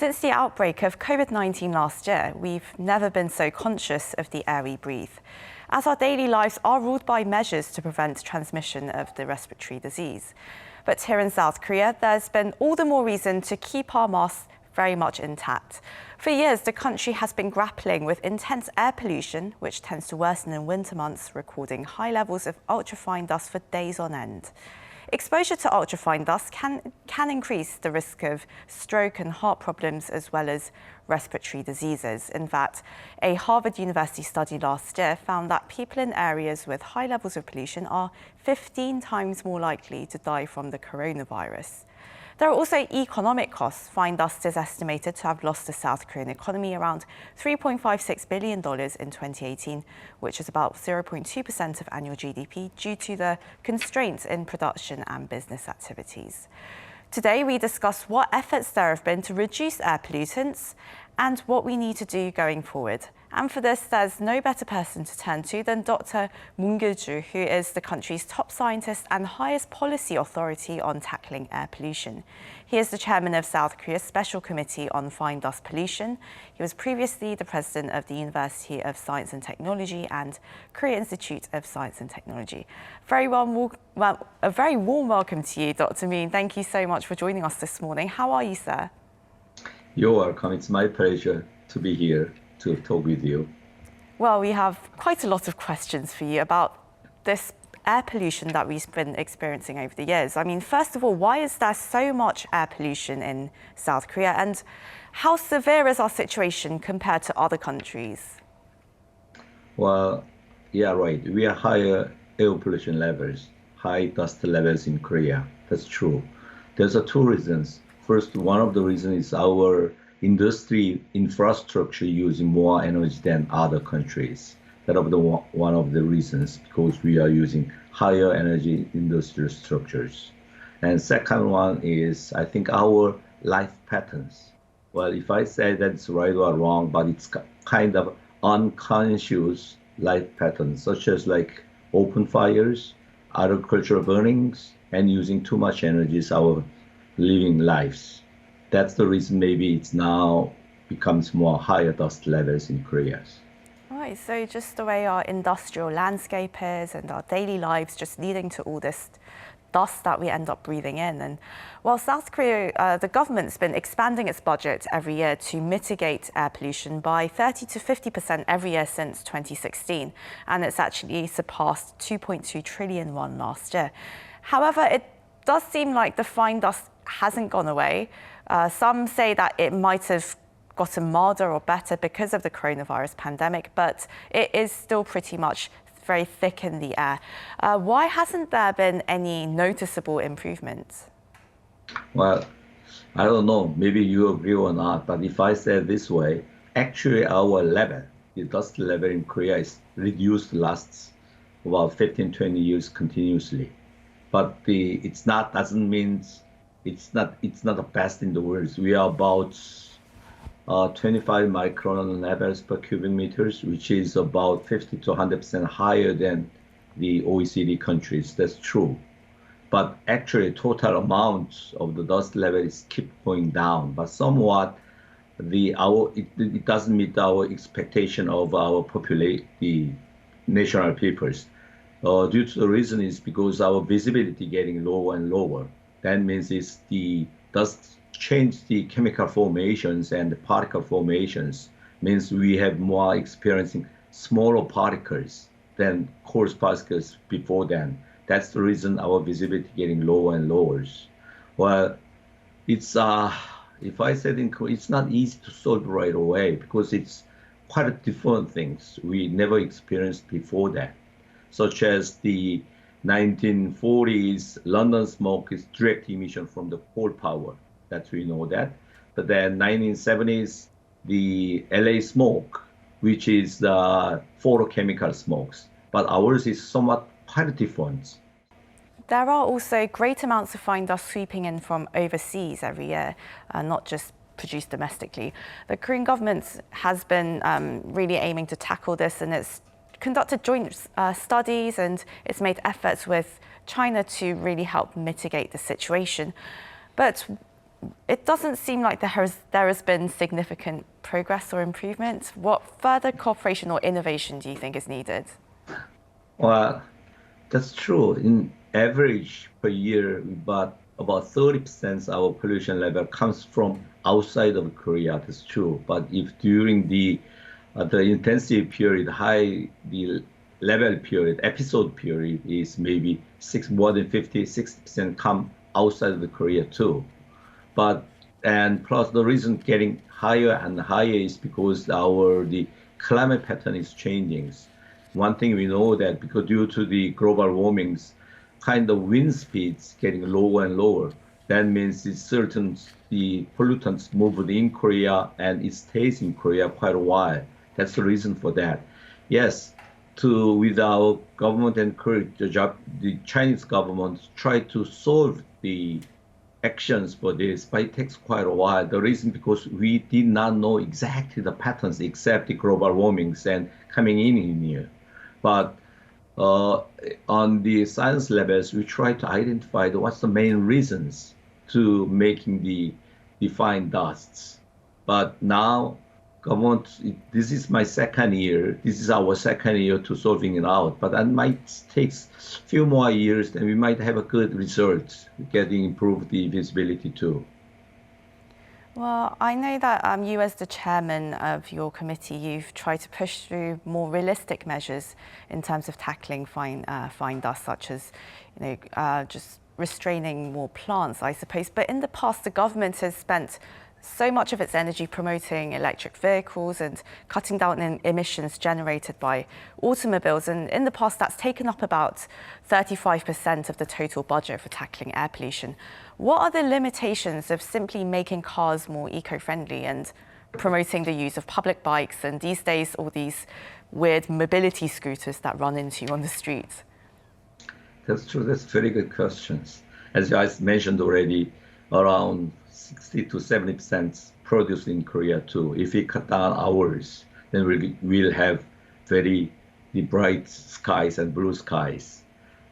Since the outbreak of COVID-19 last year, we've never been so conscious of the air we breathe, as our daily lives are ruled by measures to prevent transmission of the respiratory disease. But here in South Korea, there's been all the more reason to keep our masks very much intact. For years, the country has been grappling with intense air pollution, which tends to worsen in winter months, recording high levels of ultrafine dust for days on end. Exposure to ultrafine dust can increase the risk of stroke and heart problems, as well as respiratory diseases. In fact, a Harvard University study last year found that people in areas with high levels of pollution are 15 times more likely to die from the coronavirus. There are also economic costs. Fine dust is estimated to have lost the South Korean economy around $3.56 billion in 2018, which is about 0.2% of annual GDP due to the constraints in production and business activities. Today, we discuss what efforts there have been to reduce air pollutants and what we need to do going forward. And for this, there's no better person to turn to than Dr. Kil-choo, who is the country's top scientist and highest policy authority on tackling air pollution. He is the chairman of South Korea's Special Committee on Fine Dust Pollution. He was previously the president of the University of Science and Technology and Korea Institute of Science and Technology. A very warm welcome to you, Dr. Moon. Thank you so much for joining us this morning. How are you, sir? You're welcome. It's my pleasure to be here to talk with you. Well, we have quite a lot of questions for you about this air pollution that we've been experiencing over the years. I mean, first of all, why is there so much air pollution in South Korea, and how severe is our situation compared to other countries? Well, yeah, right. We are higher air pollution levels, high dust levels in Korea. That's true. There's two reasons. First, one of the reasons is our industry infrastructure using more energy than other countries. That is one of the reasons, because we are using higher energy industrial structures. And second one is, I think, our life patterns. Well, if I say that's right or wrong, but it's kind of unconscious life patterns, such as like open fires, agricultural burnings, and using too much energy is our living lives. That's the reason maybe it's now becomes more higher dust levels in Korea. Right, so just the way our industrial landscape is and our daily lives just leading to all this dust that we end up breathing in. And while South Korea, the government's been expanding its budget every year to mitigate air pollution by 30 to 50% every year since 2016. And it's actually surpassed 2.2 trillion won last year. However, it does seem like the fine dust hasn't gone away. Some say that it might have gotten milder or better because of the coronavirus pandemic, but it is still pretty much very thick in the air. Why hasn't there been any noticeable improvements? Well, I don't know, maybe you agree or not, but if I say it this way, actually our level, the dust level in Korea is reduced last about 15-20 years continuously. But it's not, doesn't mean it's not the best in the world. We are about 25 micron levels per cubic meters, which is about 50 to 100% higher than the OECD countries. That's true. But actually, total amount of the dust levels keep going down. But somewhat, it doesn't meet our expectation of our the national peoples. Due to the reason is because our visibility getting lower and lower. That means it's the dust change the chemical formations and the particle formations, means we have more experiencing smaller particles than coarse particles before then. That's the reason our visibility getting lower and lower. Well, it's if I said it's not easy to solve right away, because it's quite different things we never experienced before that, such as the 1940s London smoke is direct emission from the coal power. That we know that. But then 1970s, the LA smoke, which is the photochemical smokes. But ours is somewhat quite different. There are also great amounts of fine dust sweeping in from overseas every year, not just produced domestically. The Korean government has been really aiming to tackle this, and it's conducted joint studies, and it's made efforts with China to really help mitigate the situation. But it doesn't seem like there has been significant progress or improvement. What further cooperation or innovation do you think is needed? Well, that's true. In average per year, about 30% of our pollution level comes from outside of Korea. That's true. But if during the intensive period, the level period, episode period is maybe more than 60% come outside of the Korea too. And plus the reason getting higher and higher is because the climate pattern is changing. One thing we know that because due to the global warmings, kind of wind speeds getting lower and lower. That means the pollutants move in Korea and it stays in Korea quite a while. That's the reason for that. Yes, with our government and the Chinese government try to solve the actions for this, but it takes quite a while. The reason because we did not know exactly the patterns except the global warmings and coming in here. But on the science levels, we try to identify what's the main reasons to making the fine dusts. But now, government, this is my second year. This is our second year to solving it out. But that might take a few more years, and we might have a good result, getting improved the visibility too. Well, I know that you, as the chairman of your committee, you've tried to push through more realistic measures in terms of tackling fine dust, such as, just restraining more plants, I suppose. But in the past, the government has spent so much of its energy promoting electric vehicles and cutting down in emissions generated by automobiles. And in the past, that's taken up about 35% of the total budget for tackling air pollution. What are the limitations of simply making cars more eco-friendly and promoting the use of public bikes and these days all these weird mobility scooters that run into you on the street? That's true. That's very good questions. As you guys mentioned already, around 60 to 70% produced in Korea too. If we cut down ours, then we'll have very bright skies and blue skies.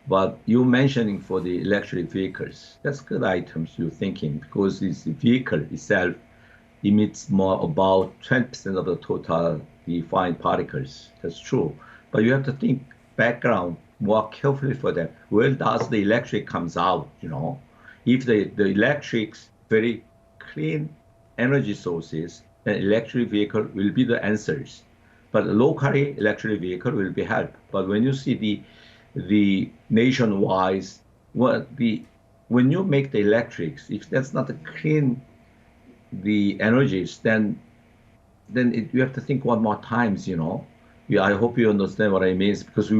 But you mentioning for the electric vehicles, that's good items you're thinking because this vehicle itself emits more about 20% of the total the fine particles. That's true. But you have to think background more carefully for that. Where does the electric comes out, If the electric's very clean energy sources, then electric vehicle will be the answers. But locally, electric vehicle will be help. But when you see the nationwide, when you make the electrics, if that's not clean the energies, then you have to think one more times, I hope you understand what I mean. Because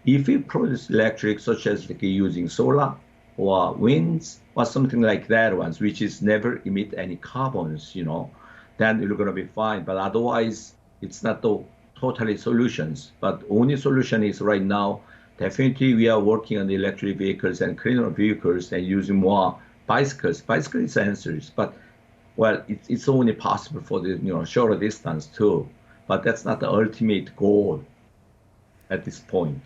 if we produce electric, such as using solar or winds or something like that ones, which is never emit any carbons, then you're going to be fine. But otherwise, it's not totally solutions. But only solution is right now, definitely we are working on the electric vehicles and cleaner vehicles and using more bicycles. Bicycles answers, but well, it's only possible for the shorter distance too. But that's not the ultimate goal at this point.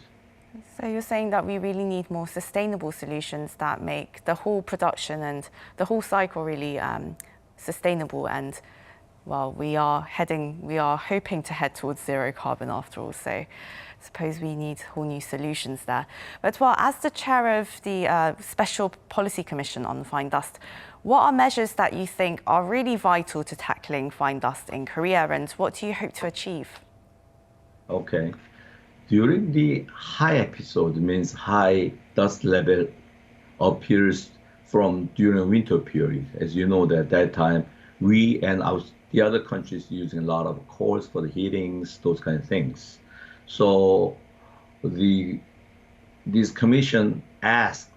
So you're saying that we really need more sustainable solutions that make the whole production and the whole cycle really sustainable. And well, we are hoping to head towards zero carbon after all. So I suppose we need whole new solutions there. But well, as the chair of the Special Policy Commission on Fine Dust, what are measures that you think are really vital to tackling fine dust in Korea, and what do you hope to achieve? Okay. During the high episode, means high dust level appears during winter period. As you know, that time we and the other countries using a lot of coals for the heatings, those kind of things. So this commission asked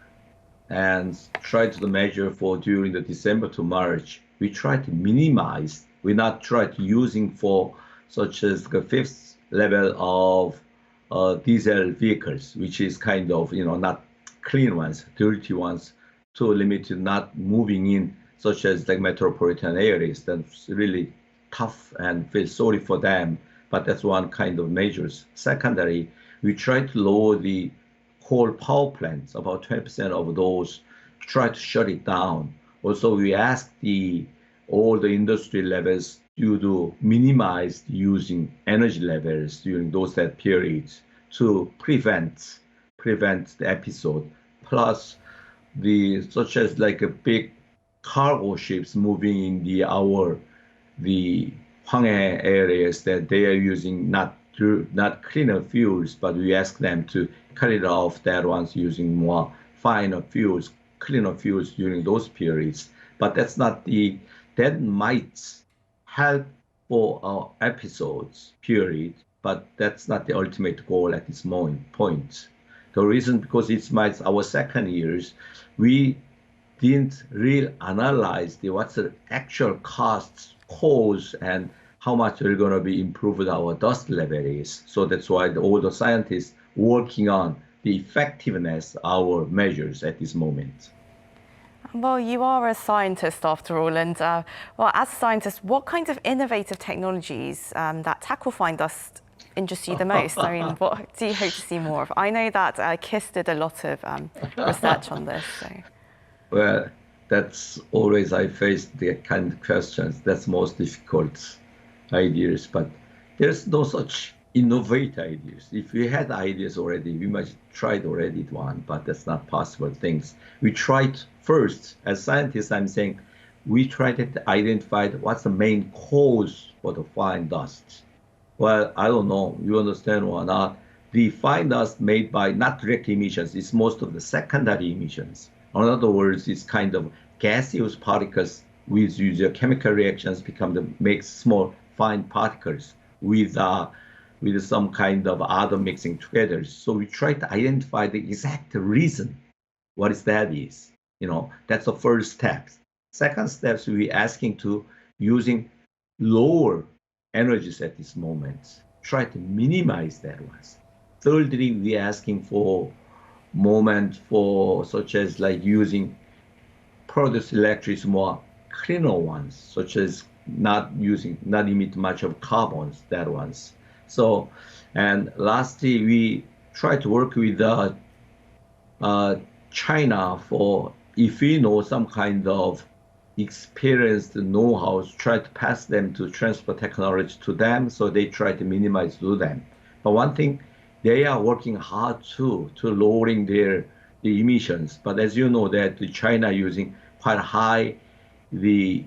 and tried to measure for during the December to March. We try to minimize. We not try to using for such as the fifth level of diesel vehicles, which is kind of, not clean ones, dirty ones, to limit to not moving in, such as like metropolitan areas. That's really tough and feel sorry for them. But that's one kind of measures. Secondary, we try to lower the coal power plants, about 20% of those, try to shut it down. Also, we asked all the industry levels to minimize using energy levels during those periods to prevent the episode. Plus, such as like a big cargo ships moving in the Hwanghae areas that they are using not cleaner fuels, but we ask them to cut it off that ones using more finer fuels, cleaner fuels during those periods. But that might help for our episodes period, but that's not the ultimate goal at this point. The reason, because it's our second years, we didn't really analyze what's the actual costs, cause, and how much we're going to be improved our dust level is. So that's why all the scientists working on the effectiveness of our measures at this moment. Well, you are a scientist after all, and well, as a scientist, what kinds of innovative technologies that tackle fine dust interest you the most? I mean, what do you hope to see more of? I know that KISS did a lot of research on this. So. Well, that's always I face the kind of questions. That's most difficult ideas, but there's no such innovative ideas. If we had ideas already, we might tried already one, but that's not possible things. We tried first, as scientists, I'm saying, we tried to identify what's the main cause for the fine dust. Well, I don't know, you understand or not. The fine dust made by not direct emissions is most of the secondary emissions. In other words, it's kind of gaseous particles with usual chemical reactions make small fine particles with some kind of other mixing together. So we try to identify the exact reason what that is. That's the first step. Second step, we're asking to using lower energies at this moment. Try to minimize that ones. Thirdly, we're asking for such as like using produce electricity more cleaner ones, such as not emit much of carbons, that ones. So, and lastly, we try to work with China for, if we know some kind of experienced know-how, try to pass them to transfer technology to them, so they try to minimize to them. But one thing, they are working hard too to lowering the emissions. But as you know that China using quite high the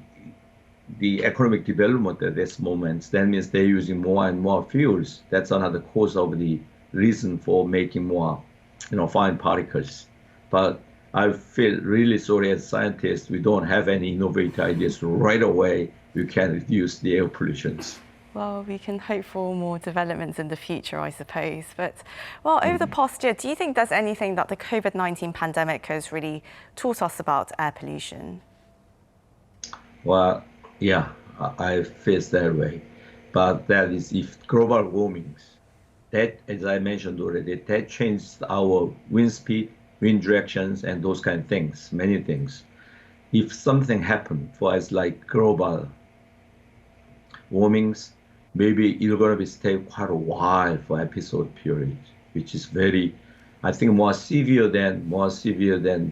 economic development at this moment. That means they're using more and more fuels. That's another cause of the reason for making more, fine particles. But I feel really sorry as scientists, we don't have any innovative ideas right away. We can reduce the air pollutions. Well, we can hope for more developments in the future, I suppose. But, well, over the past year, do you think there's anything that the COVID-19 pandemic has really taught us about air pollution? Well, yeah, I feel that way. But that is if global warming, that, as I mentioned already, that changed our wind speed, wind directions, and those kind of things, many things. If something happened for us like global warmings, maybe it's going to be stay quite a while for episode period, which is very, I think, more severe than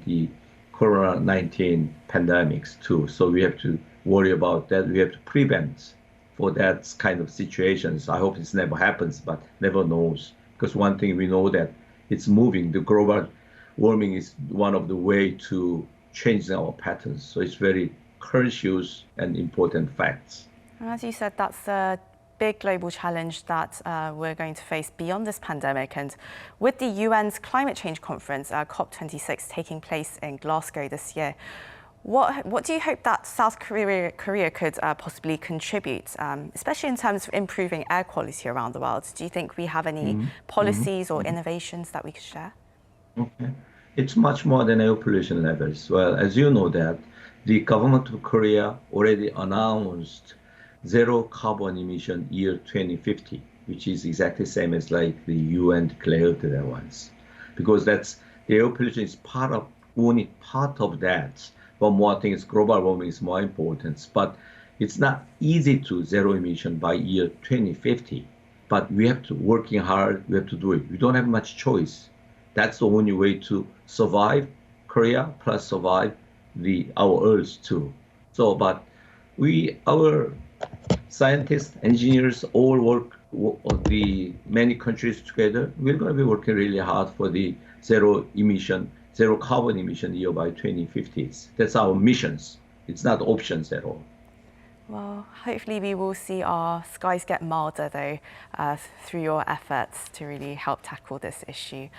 the COVID-19 pandemics too. So we have to worry about that. We have to prevent for that kind of situations. I hope this never happens, but never knows. Because one thing we know that it's moving. The global warming is one of the way to change our patterns. So it's very conscious and important facts. And as you said, that's a big global challenge that we're going to face beyond this pandemic. And with the UN's climate change conference, COP26, taking place in Glasgow this year, what do you hope that South Korea could possibly contribute, especially in terms of improving air quality around the world? Do you think we have any policies or innovations that we could share? Okay. It's much more than air pollution levels. Well, as you know that the government of Korea already announced zero carbon emission year 2050, which is exactly the same as like the UN declared that once. Because that's the air pollution is only part of that. But more things, global warming is more important. But it's not easy to zero emission by year 2050. But we have to working hard, we have to do it. We don't have much choice. That's the only way to survive Korea plus survive our Earth too. So, but our scientists, engineers, all work the many countries together. We're going to be working really hard for the zero carbon emission year by 2050s. That's our missions. It's not options at all. Well, hopefully we will see our skies get milder though through your efforts to really help tackle this issue.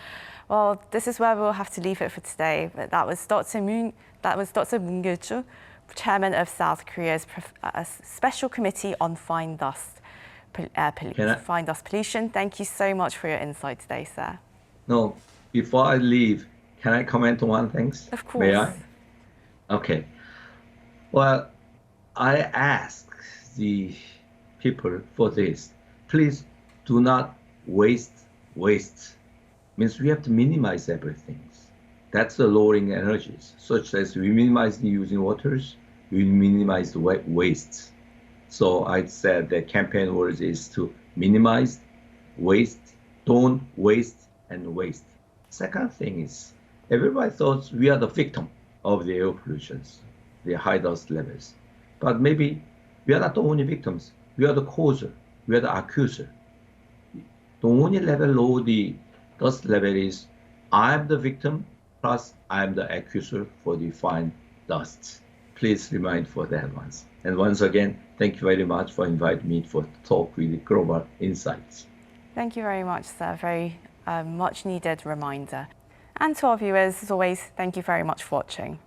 Well, this is where we'll have to leave it for today. But that was Dr. Moon Kil-choo, Chairman of South Korea's Special Committee on Fine Dust Pollution. Thank you so much for your insight today, sir. No, before I leave, can I comment on one thing? Of course. May I? Okay. Well, I ask the people for this. Please do not waste. Means we have to minimize everything. That's the lowering energies, such as we minimize the using waters, we minimize the wastes. So I said the campaign words is to minimize waste, don't waste and waste. Second thing is, everybody thought we are the victim of the air pollutions, the high dust levels. But maybe we are not the only victims. We are the causer. We are the accuser. The only level low the dust level is I'm the victim plus I'm the accuser for the fine dusts. Please remind for that once. And once again, thank you very much for inviting me for talk with Global Insights. Thank you very much, sir. Very much needed reminder. And to our viewers, as always, thank you very much for watching.